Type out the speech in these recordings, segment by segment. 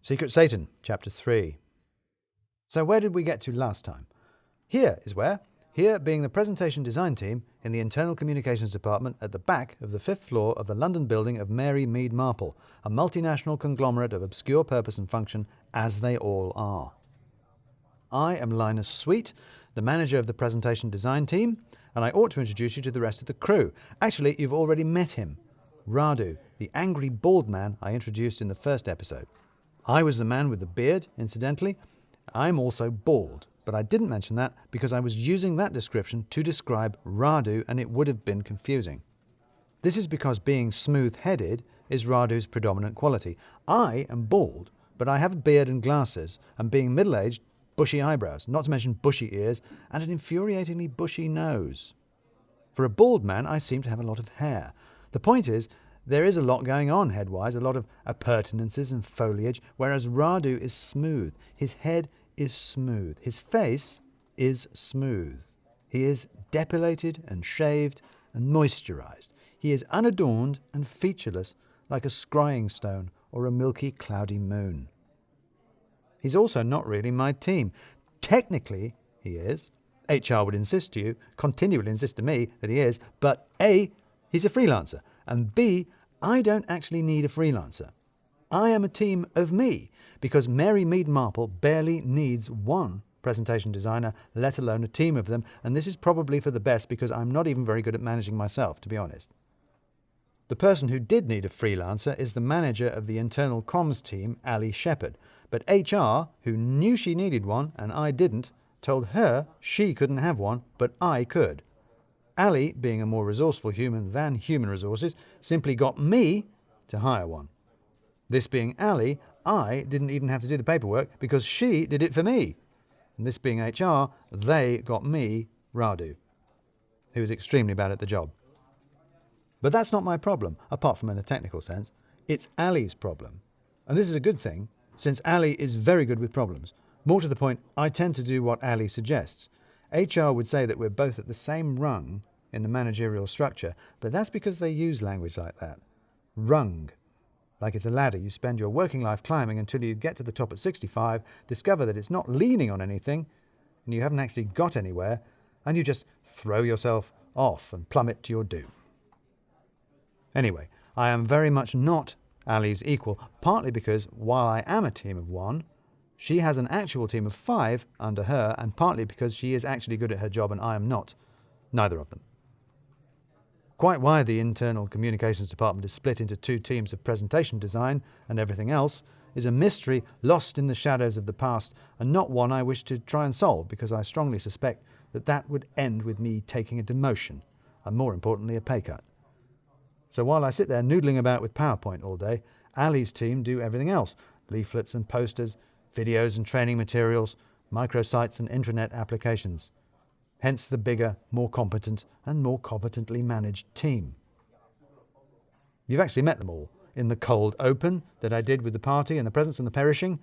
Secret Satan, Chapter 3. So where did we get to last time? Here is where, here being the presentation design team in the Internal Communications Department at the back of the 5th floor of the London building of Mary Mead Marple, a multinational conglomerate of obscure purpose and function, as they all are. I am Linus Sweet, the manager of the presentation design team, and I ought to introduce you to the rest of the crew. Actually, you've already met him. Radu, the angry bald man I introduced in the first episode. I was the man with the beard, incidentally. I'm also bald, but I didn't mention that because I was using that description to describe Radu and it would have been confusing. This is because being smooth-headed is Radu's predominant quality. I am bald, but I have a beard and glasses, and being middle-aged, bushy eyebrows, not to mention bushy ears, and an infuriatingly bushy nose. For a bald man, I seem to have a lot of hair. The point is, there is a lot going on head-wise, a lot of appurtenances and foliage, whereas Radu is smooth. His head is smooth. His face is smooth. He is depilated and shaved and moisturized. He is unadorned and featureless like a scrying stone or a milky, cloudy moon. He's also not really my team. Technically, he is. HR would insist to you, continually insist to me that he is, but A, he's a freelancer, and B, I don't actually need a freelancer. I am a team of me, because Mary Mead Marple barely needs one presentation designer, let alone a team of them, and this is probably for the best because I'm not even very good at managing myself, to be honest. The person who did need a freelancer is the manager of the internal comms team, Ali Shepherd, but HR, who knew she needed one and I didn't, told her she couldn't have one, but I could. Ali, being a more resourceful human than human resources, simply got me to hire one. This being Ali, I didn't even have to do the paperwork because she did it for me. And this being HR, they got me, Radu, who is extremely bad at the job. But that's not my problem, apart from in a technical sense. It's Ali's problem. And this is a good thing, since Ali is very good with problems. More to the point, I tend to do what Ali suggests. HR would say that we're both at the same rung in the managerial structure, but that's because they use language like that. Rung. Like it's a ladder you spend your working life climbing until you get to the top at 65, discover that it's not leaning on anything, and you haven't actually got anywhere, and you just throw yourself off and plummet to your doom. Anyway, I am very much not Ali's equal, partly because while I am a team of one, she has an actual team of 5 under her, and partly because she is actually good at her job and I am not. Neither of them. Quite why the Internal Communications Department is split into 2 teams of presentation design and everything else is a mystery lost in the shadows of the past, and not one I wish to try and solve, because I strongly suspect that that would end with me taking a demotion, and more importantly a pay cut. So while I sit there noodling about with PowerPoint all day, Ali's team do everything else: leaflets and posters, videos and training materials, microsites and intranet applications. Hence the bigger, more competent and more competently managed team. You've actually met them all in the cold open that I did with the party and the presents and the perishing.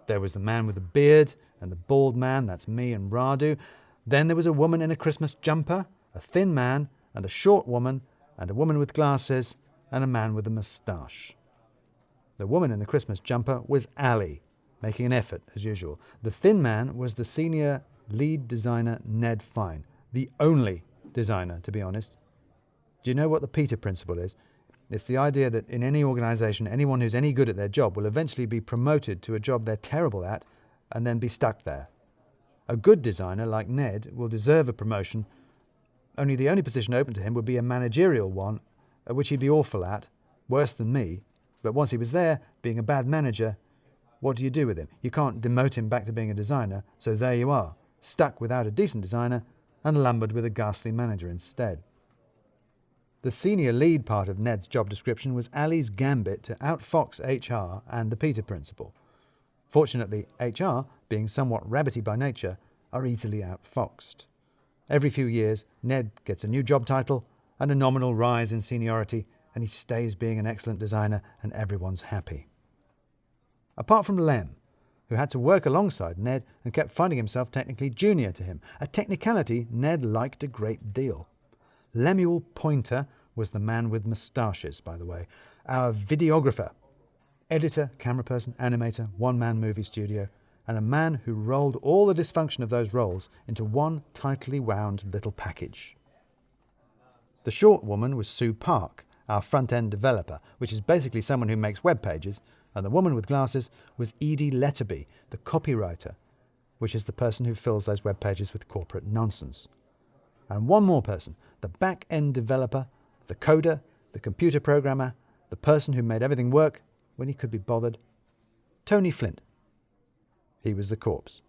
There was the man with the beard and the bald man, that's me and Radu. Then there was a woman in a Christmas jumper, a thin man and a short woman, and a woman with glasses and a man with a moustache. The woman in the Christmas jumper was Ali, making an effort, as usual. The thin man was the senior lead designer, Ned Fine. The only designer, to be honest. Do you know what the Peter Principle is? It's the idea that in any organization, anyone who's any good at their job will eventually be promoted to a job they're terrible at and then be stuck there. A good designer, like Ned, will deserve a promotion, only the only position open to him would be a managerial one, at which he'd be awful at, worse than me. But once he was there, being a bad manager, what do you do with him? You can't demote him back to being a designer, so there you are, stuck without a decent designer and lumbered with a ghastly manager instead. The senior lead part of Ned's job description was Ali's gambit to outfox HR and the Peter Principle. Fortunately, HR, being somewhat rabbity by nature, are easily outfoxed. Every few years, Ned gets a new job title and a nominal rise in seniority, and he stays being an excellent designer and everyone's happy. Apart from Lem, who had to work alongside Ned and kept finding himself technically junior to him, a technicality Ned liked a great deal. Lemuel Pointer was the man with moustaches, by the way, our videographer. editor, camera person, animator, one-man movie studio, and a man who rolled all the dysfunction of those roles into one tightly wound little package. The short woman was Sue Park, our front-end developer, which is basically someone who makes web pages, and the woman with glasses was Edie Letterby, the copywriter, which is the person who fills those web pages with corporate nonsense. And one more person, the back-end developer, the coder, the computer programmer, the person who made everything work when he could be bothered, Tony Flint. He was the corpse.